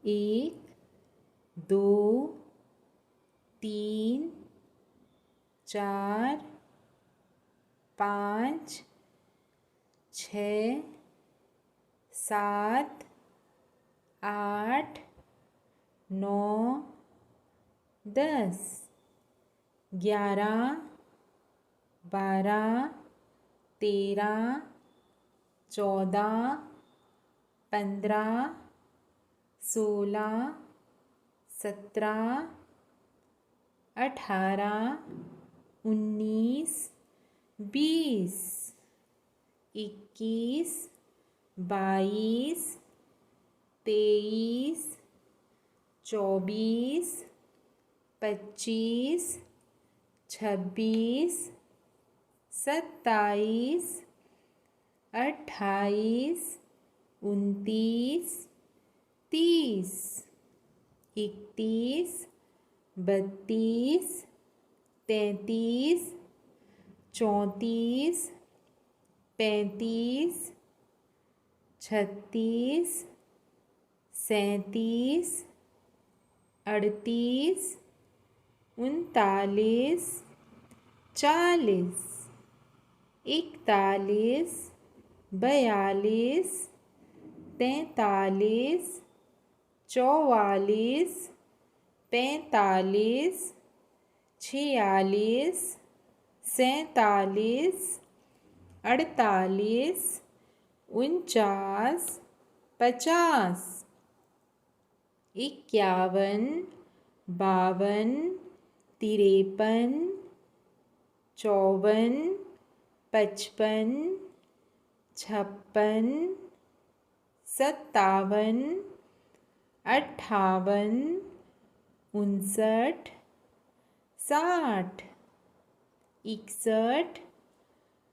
एक, दो, तीन, चार, पाँच, छः, सात, आठ, नौ, 10, 11, 12, 13, 14, 15, 16, 17, 18, 19, 20, 21, 22, 23, 24, 25, 26, 27, 28, 29, 30, 31, 32, 33, 34, 35, 36, 37, 38, 39, 40, 41, 42, 43, 44, 45, 46, 47, 48, 49, 50, 51, 52, 53, 54, 55, 56, 57, 58, 59, 60, 61,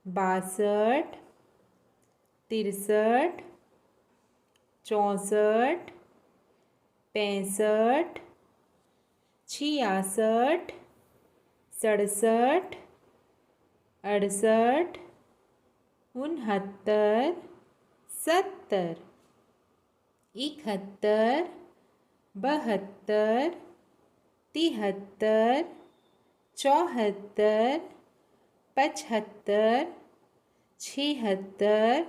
62, 63, 64, 65, 66, 67, 68, 69, 70, 71, 72, 73, 74, 75, 76,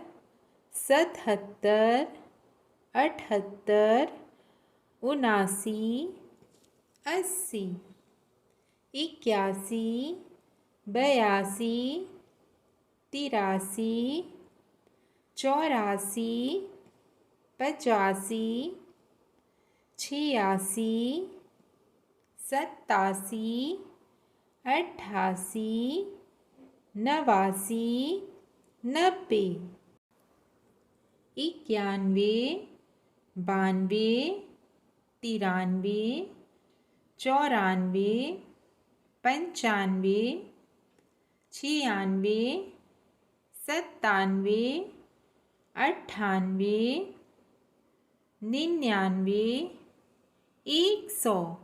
77, 78, 79, 80, 81, 82, 83, 84, 85, 86, 87, 88, 89, 90, 91, 92, 93, 94, 95, 96, 97, 98, 99, 100।